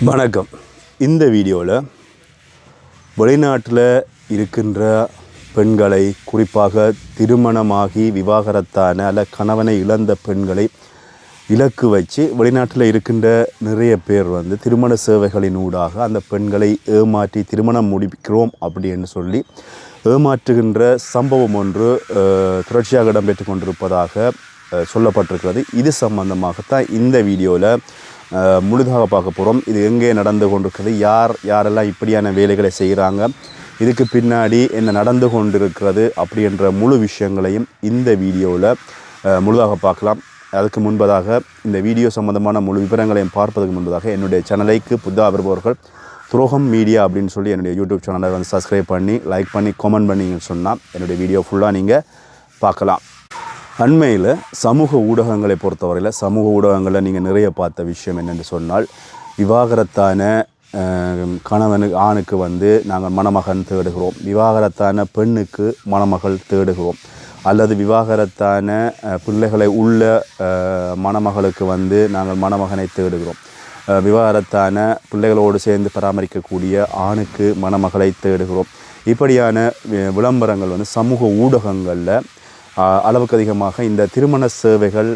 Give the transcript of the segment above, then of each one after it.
வணக்கம். இந்த வீடியோவில் வெளிநாட்டில் இருக்கின்ற பெண்களை, குறிப்பாக திருமணமாகி விவாகரத்தான அல்ல கணவனை இழந்த பெண்களை இலக்கு வச்சு வெளிநாட்டில் இருக்கின்ற நிறைய பேர் திருமண சேவைகளின் ஊடாக அந்த பெண்களை ஏமாற்றி திருமணம் முடிக்கிறோம் அப்படின்னு சொல்லி ஏமாற்றுகின்ற சம்பவம் ஒன்று தொடர்ச்சியாக இடம்பெற்று கொண்டிருப்பதாக சொல்லப்பட்டிருக்கிறது. இது சம்பந்தமாகத்தான் இந்த வீடியோவில் முழுதாக பார்க்க போகிறோம். இது எங்கே நடந்து கொண்டிருக்கிறது, யாரெல்லாம் இப்படியான வேலைகளை செய்கிறாங்க, இதுக்கு பின்னாடி என்ன நடந்து கொண்டிருக்கிறது அப்படின்ற முழு விஷயங்களையும் இந்த வீடியோவில் முழுதாக பார்க்கலாம். அதுக்கு முன்பதாக இந்த வீடியோ சம்பந்தமான முழு விவரங்களையும் பார்ப்பதற்கு முன்பதாக என்னுடைய சேனலைக்கு புதிதாக வருபவர்கள் துரோகம் மீடியா அப்படின்னு சொல்லி என்னுடைய யூடியூப் சேனலை சப்ஸ்கிரைப் பண்ணி, லைக் பண்ணி, கமெண்ட் பண்ணிங்கன்னு சொன்னால் என்னுடைய வீடியோ ஃபுல்லாக நீங்கள் பார்க்கலாம். அண்மையில் சமூக ஊடகங்களை பொறுத்தவரையில் சமூக ஊடகங்களில் நீங்கள் நிறைய பார்த்த விஷயம் என்னென்று சொன்னால், விவாகரத்தான ஆணுக்கு நாங்கள் மணமகன் தேடுகிறோம், விவாகரத்தான பெண்ணுக்கு மணமகள் தேடுகிறோம், அல்லது விவாகரத்தான பிள்ளைகளை உள்ள மணமகளுக்கு நாங்கள் மணமகனை தேடுகிறோம், விவாகரத்தான பிள்ளைகளோடு சேர்ந்து பராமரிக்கக்கூடிய ஆணுக்கு மணமகளை தேடுகிறோம். இப்படியான விளம்பரங்கள் சமூக ஊடகங்களில் அளவுக்கு அதிகமாக இந்த திருமண சேவைகள்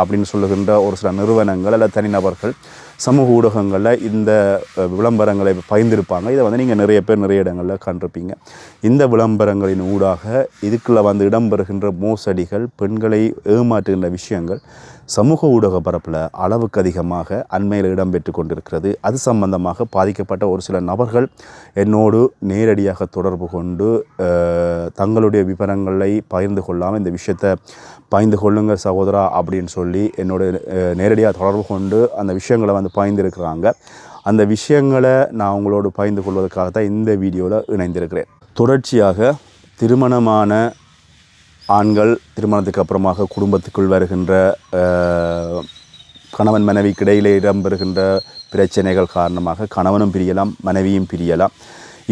அப்படின்னு சொல்லுகின்ற ஒரு சில நிறுவனங்கள் அல்லது தனிநபர்கள் சமூக ஊடகங்களில் இந்த விளம்பரங்களை பகிர்ந்திருப்பாங்க. இதை நீங்கள் நிறைய பேர் நிறைய இடங்களில் கண்டிருப்பீங்க. இந்த விளம்பரங்களின் ஊடாக இதுக்குள்ளே இடம்பெறுகின்ற மோசடிகள், பெண்களை ஏமாற்றுகின்ற விஷயங்கள் சமூக ஊடக பரப்பில் அளவுக்கு அதிகமாக அண்மையில் இடம்பெற்று கொண்டிருக்கிறது. அது சம்பந்தமாக பாதிக்கப்பட்ட ஒரு சில நபர்கள் என்னோடு நேரடியாக தொடர்பு கொண்டு தங்களுடைய விவரங்களை பகிர்ந்து கொள்ளாமல் இந்த விஷயத்தை பகிர்ந்து கொள்ளுங்கள் சகோதரா அப்படின்னு சொல்லி என்னோட நேரடியாக தொடர்பு கொண்டு அந்த விஷயங்களை பகிர்ந்திருக்கிறாங்க. அந்த விஷயங்களை நான் அவங்களோடு பகிர்ந்து கொள்வதற்காக தான் இந்த வீடியோவில் இணைந்திருக்கிறேன். தொடர்ச்சியாக திருமணமான ஆண்கள் திருமணத்துக்கு அப்புறமாக குடும்பத்துக்குள் வருகின்ற கணவன் மனைவிக்கு இடையிலே இடம்பெறுகின்ற பிரச்சனைகள் காரணமாக கணவனும் பிரியலாம், மனைவியும் பிரியலாம்.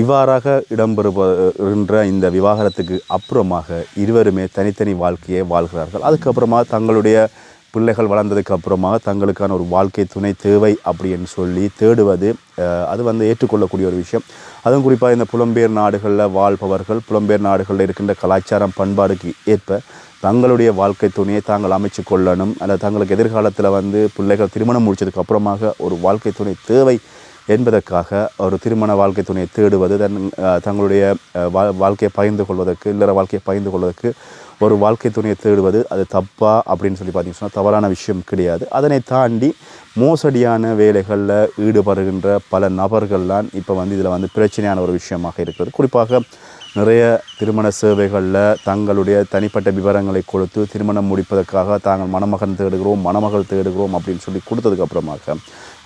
இவ்வாறாக இடம்பெறுகின்ற இந்த விவாகரத்துக்கு அப்புறமாக இருவருமே தனித்தனி வாழ்க்கையை வாழ்கிறார்கள். அதுக்கப்புறமா தங்களுடைய பிள்ளைகள் வளர்ந்ததுக்கு அப்புறமாக தங்களுக்கான ஒரு வாழ்க்கை துணை தேவை அப்படின்னு சொல்லி தேடுவது அது ஏற்றுக்கொள்ளக்கூடிய ஒரு விஷயம். அதுவும் குறிப்பாக இந்த புலம்பெயர் நாடுகளில் வாழ்பவர்கள் புலம்பெயர் நாடுகளில் இருக்கின்ற கலாச்சாரம் பண்பாடுக்கு ஏற்ப தங்களுடைய வாழ்க்கை துணையை தாங்கள் அமைச்சு கொள்ளணும், அல்லது தங்களுக்கு எதிர்காலத்தில் பிள்ளைகள் திருமணம் முடித்ததுக்கு அப்புறமாக ஒரு வாழ்க்கை துணை தேவை என்பதற்காக ஒரு திருமண வாழ்க்கை துணையை தேடுவது, தங்களுடைய வாழ்க்கையை பகிர்ந்து கொள்வதற்கு, இல்லற வாழ்க்கையை பகிர்ந்து கொள்வதற்கு ஒரு வாழ்க்கை துணையை தேடுவது அது தப்பா அப்படின்னு சொல்லி பார்த்தீங்கன்னு சொன்னால் தவறான விஷயம் கிடையாது. அதனை தாண்டி மோசடியான வேலைகளில் ஈடுபடுகின்ற பல நபர்கள்லாம் இப்போ இதில் பிரச்சனையான ஒரு விஷயமாக இருக்கிறது. குறிப்பாக நிறைய திருமண சேவைகளில் தங்களுடைய தனிப்பட்ட விவரங்களை கொடுத்து திருமணம் முடிப்பதற்காக தாங்கள் மணமகன் தேடுகிறோம், மணமகள் தேடுகிறோம் அப்படின்னு சொல்லி கொடுத்ததுக்கப்புறமாக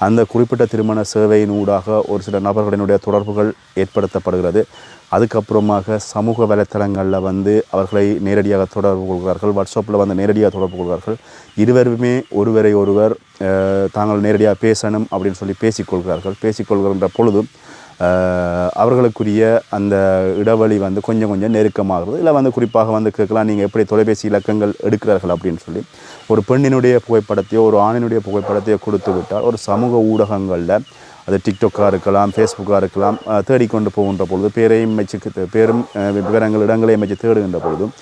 அந்த குறிப்பிட்ட திருமண சேவையின் ஊடாக ஒரு சில நபர்களினுடைய தொடர்புகள் ஏற்படுத்தப்படுகிறது. அதுக்கப்புறமாக சமூக வலைத்தளங்களில் அவர்களை நேரடியாக தொடர்பு கொள்கிறார்கள், வாட்ஸ்அப்பில் நேரடியாக தொடர்பு கொள்கிறார்கள். இருவருமே ஒருவரை ஒருவர் தாங்கள் நேரடியாக பேசணும் அப்படின்னு சொல்லி பேசிக்கொள்கின்ற பொழுதும் அவர்களுக்குரிய அந்த இடைவெளி கொஞ்சம் கொஞ்சம் நெருக்கமாகிறது. இல்லை குறிப்பாக கேட்கலாம், நீங்கள் எப்படி தொலைபேசி இலக்கங்கள் எடுக்கிறார்கள் அப்படின்னு சொல்லி ஒரு பெண்ணினுடைய புகைப்படத்தையோ ஒரு ஆணினுடைய புகைப்படத்தையோ கொடுத்து விட்டால் ஒரு சமூக ஊடகங்களில் அது டிக்டாக்காக இருக்கலாம், ஃபேஸ்புக்காக இருக்கலாம், தேடிக்கொண்டு போகின்ற பொழுது பேரும் விவரங்கள் இடங்களையும் வச்சு தேடுகின்ற பொழுதும்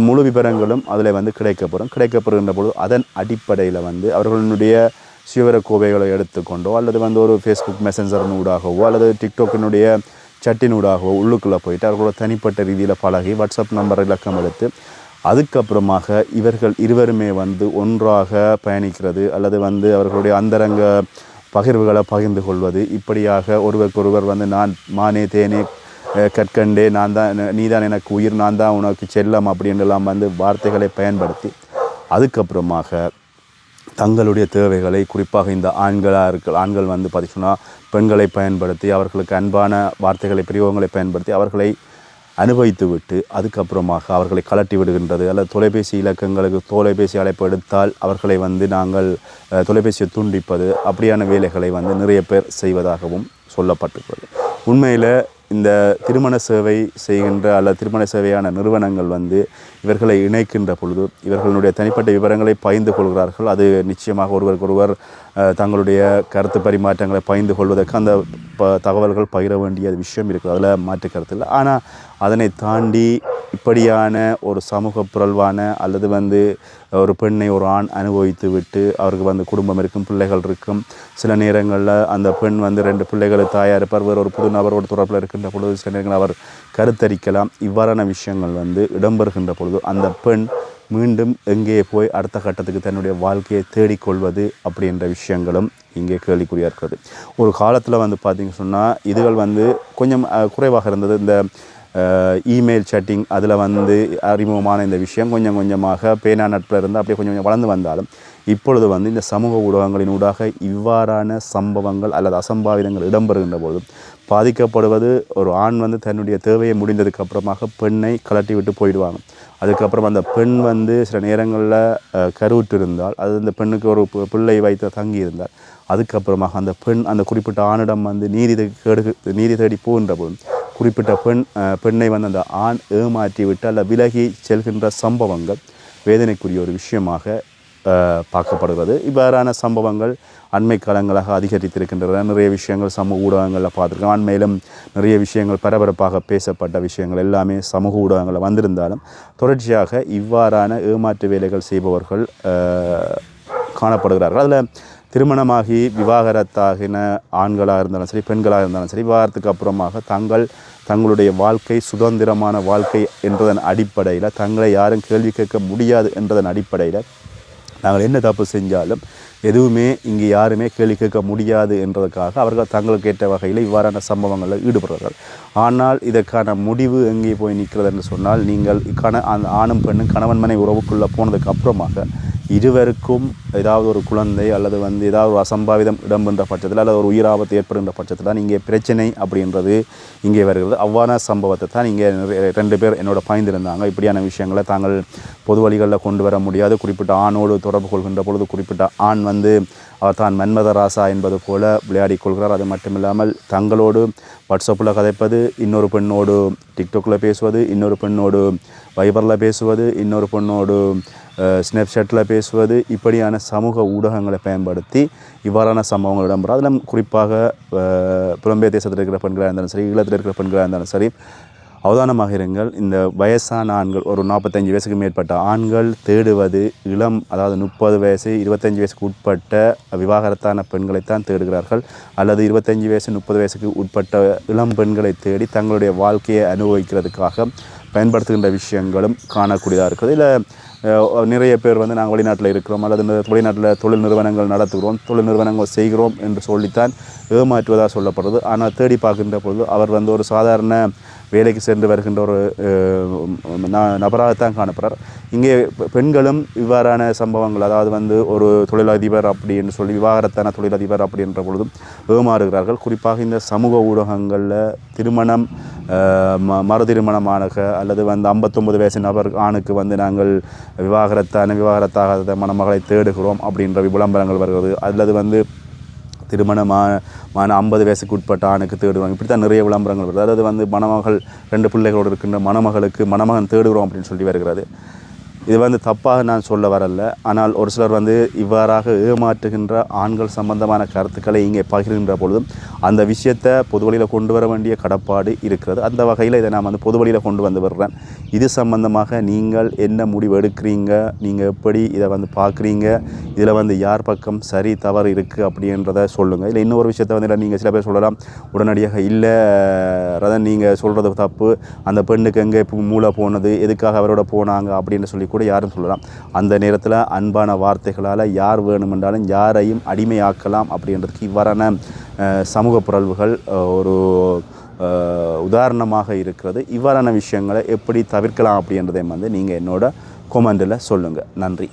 முழு விவரங்களும் அதில் கிடைக்கப்படுகின்ற பொழுது அதன் அடிப்படையில் அவர்களுடைய சுயவர கோவைகளை எடுத்துக்கொண்டோ அல்லது ஒரு ஃபேஸ்புக் மெசஞ்சரின் ஊடாகவோ அல்லது டிக்டாக்கினுடைய சட்டினூடாகவோ உள்ளுக்குள்ளே போயிட்டு அவர்களோட தனிப்பட்ட ரீதியில் பழகி வாட்ஸ்அப் நம்பர் இலக்கம் எடுத்து அதுக்கப்புறமாக இவர்கள் இருவருமே ஒன்றாக பயணிக்கிறது அல்லது அவர்களுடைய அந்தரங்க பகிர்வுகளை பகிர்ந்து கொள்வது, இப்படியாக ஒருவருக்கொருவர் நான் மானே தேனே கற்கண்டே நான் தான், நீ தான் எனக்கு உயிர், நான் தான் உனக்கு செல்லம் அப்படின்லாம் வார்த்தைகளை பயன்படுத்தி அதுக்கப்புறமாக தங்களுடைய தேவைகளை, குறிப்பாக இந்த ஆண்கள் பார்த்திங்கன்னா பெண்களை பயன்படுத்தி அவர்களுக்கு அன்பான வார்த்தைகளை பிரயோகங்களை பயன்படுத்தி அவர்களை அனுபவித்து விட்டு அதுக்கப்புறமாக அவர்களை கலட்டி விடுகின்றது. அல்லது தொலைபேசி இலக்கங்களுக்கு தொலைபேசி அழைப்பு எடுத்தால் அவர்களை நாங்கள் தொலைபேசியை துண்டிப்பது, அப்படியான வேலைகளை நிறைய பேர் செய்வதாகவும் சொல்லப்பட்டிருக்கிறது. உண்மையில் இந்த திருமண சேவை செய்கின்ற அல்லது திருமண சேவையான நிறுவனங்கள் வந்து இவர்களை இணைக்கின்ற பொழுது இவர்களுடைய தனிப்பட்ட விவரங்களை பகிர்ந்து கொள்கிறார்கள். அது நிச்சயமாக ஒருவருக்கொருவர் தங்களுடைய கருத்து பரிமாற்றங்களை பகிர்ந்து கொள்வதற்கு அந்த தகவல்கள் பகிர வேண்டிய விஷயம் இருக்குது, அதில் மாற்று கருத்து இல்லை. ஆனால் அதனை தாண்டி இப்படியான ஒரு சமூக புரள்வான அல்லது வந்து ஒரு பெண்ணை ஒரு ஆண் அனுபவித்து விட்டு அவருக்கு வந்து குடும்பம் இருக்கும், பிள்ளைகள் இருக்கும், சில நேரங்களில் அந்த பெண் வந்து 2 பிள்ளைகளை தாயாக இருப்பார், வேறு ஒரு புது நபரோடு தொடர்பில் இருக்கின்ற பொழுது சில நேரங்களில் அவர் கருத்தரிக்கலாம். இவ்வாறான விஷயங்கள் வந்து இடம்பெறுகின்ற பொழுது அந்த பெண் மீண்டும் எங்கே போய் அடுத்த கட்டத்துக்கு தன்னுடைய வாழ்க்கையை தேடிக்கொள்வது அப்படின்ற விஷயங்களும் இங்கே கேள்விக்குறியாக இருக்கிறது. ஒரு காலத்தில் வந்து பார்த்திங்க சொன்னால் இதுகள் வந்து கொஞ்சம் குறைவாக இருந்தது. இந்த இமெயில் சேட்டிங் அதில் வந்து அறிமுகமான இந்த விஷயம் கொஞ்சம் கொஞ்சமாக பேனா நட்பில் இருந்து அப்படியே கொஞ்சம் கொஞ்சம் வளர்ந்து வந்தாலும் இப்பொழுது வந்து இந்த சமூக ஊடகங்களின் ஊடாக இவ்வாறான சம்பவங்கள் அல்லது அசம்பாவிதங்கள் இடம்பெறுகின்ற போது பாதிக்கப்படுவது ஒரு ஆண் வந்து தன்னுடைய தேவையை முடிந்ததுக்கு அப்புறமாக பெண்ணை கலட்டி விட்டு போயிடுவாங்க. அதுக்கப்புறம் அந்த பெண் வந்து சில நேரங்களில் கருவுற்று இருந்தால் அது அந்த பெண்ணுக்கு ஒரு பிள்ளை வைத்து தங்கி இருந்தால் அதுக்கப்புறமாக அந்த பெண் அந்த குறிப்பிட்ட ஆணிடம் வந்து நீதி தேடி போகின்ற போது குறிப்பிட்ட பெண்ணை வந்து அந்த ஆண் ஏமாற்றி விட்டு அல்ல விலகி செல்கின்ற சம்பவங்கள் வேதனைக்குரிய ஒரு விஷயமாக பார்க்கப்படுகிறது. இவ்வாறான சம்பவங்கள் அண்மை காலங்களாக அதிகரித்திருக்கின்றன. நிறைய விஷயங்கள் சமூக ஊடகங்களில் பார்த்துருக்கோம். அண்மையிலும் நிறைய விஷயங்கள் பரபரப்பாக பேசப்பட்ட விஷயங்கள் எல்லாமே சமூக ஊடகங்களில் வந்திருந்தாலும் தொடர்ச்சியாக இவ்வாறான ஏமாற்று வேலைகள் செய்பவர்கள் காணப்படுகிறார்கள். அதில் திருமணமாகி விவாகரத்தாகின ஆண்களாக இருந்தாலும் சரி பெண்களாக இருந்தாலும் சரி விவாகரத்துக்கு அப்புறமாக தங்களுடைய வாழ்க்கை சுதந்திரமான வாழ்க்கை என்றதன் அடிப்படையில் தங்களை யாரும் கேள்வி கேட்க முடியாது என்றதன் அடிப்படையில் நாங்கள் என்ன தப்பு செஞ்சாலும் எதுவுமே இங்கே யாருமே கேள்வி கேட்க முடியாது என்றதுக்காக அவர்கள் தங்களுக்கு ஏற்ற வகையில் இவ்வாறான சம்பவங்களில் ஈடுபடுறார்கள். ஆனால் இதற்கான முடிவு எங்கே போய் நிற்கிறது என்று சொன்னால் நீங்கள் அந்த ஆணும் பெண்ணும் கணவன் மனை உறவுக்குள்ளே போனதுக்கு அப்புறமாக இருவருக்கும் ஏதாவது ஒரு குழந்தை அல்லது வந்து ஏதாவது ஒரு அசம்பாவிதம் இடம்பென்ற பட்சத்தில் அல்லது ஒரு உயிராபத்து ஏற்படுகின்ற பட்சத்தில் தான் இங்கே பிரச்சனை அப்படின்றது இங்கே வருகிறது. அவ்வாறான சம்பவத்தை தான் இங்கே 2 பேர் என்னோட பாய்ந்திருந்தாங்க. இப்படியான விஷயங்களை தாங்கள் பொது வழிகளில் கொண்டு வர முடியாது. குறிப்பிட்ட ஆணோடு தொடர்பு கொள்கின்ற பொழுது குறிப்பிட்ட ஆண் வந்து அவர் தான் மன்மதராசா என்பது போல விளையாடி கொள்கிறார். அது மட்டுமில்லாமல் தங்களோடு வாட்ஸ்அப்பில் கதைப்பது, இன்னொரு பெண்ணோடு டிக்டாக்கில் பேசுவது, இன்னொரு பெண்ணோடு வைபரில் பேசுவது, இன்னொரு பெண்ணோடு ஸ்னாப்சாட்டில் பேசுவது, இப்படியான சமூக ஊடகங்களை பயன்படுத்தி இவ்வாறான சம்பவங்கள் இடம்பெறும். அதில் குறிப்பாக புலம்பெயர் தேசத்தில் இருக்கிற பெண்களாக இருந்தாலும் சரி ஈழத்தில் இருக்கிற பெண்களாக இருந்தாலும் சரி அவதானமாக இருங்கள். இந்த வயசான ஆண்கள் ஒரு 45 வயசுக்கு மேற்பட்ட ஆண்கள் தேடுவது அதாவது 30 வயசு 25 வயசுக்கு உட்பட்ட விவாகரத்தான பெண்களைத்தான் தேடுகிறார்கள். அல்லது 25 வயசு 30 வயசுக்கு உட்பட்ட இளம் பெண்களை தேடி தங்களுடைய வாழ்க்கையை அனுபவிக்கிறதுக்காக பயன்படுத்துகின்ற விஷயங்களும் காணக்கூடியதாக இருக்குது. இதில் நிறைய பேர் வந்து நாங்கள் வெளிநாட்டில் இருக்கிறோம் அல்லது வெளிநாட்டில் தொழில் நிறுவனங்கள் நடத்துகிறோம், தொழில் நிறுவனங்கள் செய்கிறோம் என்று சொல்லித்தான் ஏமாற்றுவதாக சொல்லப்படுறது. ஆனால் தேடி பார்க்கின்ற பொழுது அவர் வந்து ஒரு சாதாரண வேலைக்கு சென்று வருகின்ற ஒரு நபராகத்தான் காணப்படுறார். இங்கே பெண்களும் இவ்வாறான சம்பவங்கள் அதாவது வந்து ஒரு தொழிலதிபர் அப்படின்னு சொல்லி விவாகரத்தான தொழிலதிபர் அப்படின்ற பொழுதும் ஏமாறுகிறார்கள். குறிப்பாக இந்த சமூக ஊடகங்களில் திருமணம் மறு திருமணமான அல்லது வந்து 59 வயசு ஆணுக்கு வந்து நாங்கள் விவாகரத்தாகாத மணமகளை தேடுகிறோம் அப்படின்ற விளம்பரங்கள் வருகிறது. அல்லது வந்து திருமணமான 50 வயசுக்கு உட்பட்ட ஆணுக்கு தேடுகிறோம், இப்படி தான் நிறைய விளம்பரங்கள் வருது. அதாவது வந்து மணமகள் 2 பிள்ளைகளோடு இருக்கின்ற மணமகளுக்கு மணமகன் தேடுகிறோம் அப்படின்னு சொல்லி வருகிறது. இது வந்து தப்பாக நான் சொல்ல வரல. ஆனால் ஒரு சிலர் வந்து இவ்வாறாக ஏமாற்றுகின்ற ஆண்கள் சம்பந்தமான கருத்துக்களை இங்கே பகிர்கின்ற பொழுதும் அந்த விஷயத்தை பொது வழியில் கொண்டு வர வேண்டிய கடப்பாடு இருக்கிறது. அந்த வகையில் இதை நான் வந்து பொது வழியில் கொண்டு வந்து வர்றேன். இது சம்பந்தமாக நீங்கள் என்ன முடிவு எடுக்கிறீங்க, நீங்கள் எப்படி இதை வந்து பார்க்குறீங்க, இதில் வந்து யார் பக்கம் சரி தவறு இருக்குது அப்படின்றத சொல்லுங்கள். இல்லை இன்னொரு விஷயத்தை வந்து நீங்கள் சில பேர் சொல்லலாம் உடனடியாக இல்லை ரதன் நீங்கள் சொல்கிறது தப்பு, அந்த பெண்ணுக்கு எங்கே மூளை போனது, எதுக்காக அவரோட போனாங்க அப்படின்னு சொல்லி கூட யாரும் சொல்லலாம். அந்த நேரத்தில் அன்பான வார்த்தைகளால் யார் வேணுமென்றாலும் யாரையும் அடிமையாக்கலாம் அப்படின்றதுக்கு இவ்வாறான சமூக புரள்வுகள் ஒரு உதாரணமாக இருக்கிறது. இவ்வாறான விஷயங்களை எப்படி தவிர்க்கலாம் அப்படின்றதை வந்து நீங்கள் என்னோட கொமெண்டில் சொல்லுங்கள். நன்றி.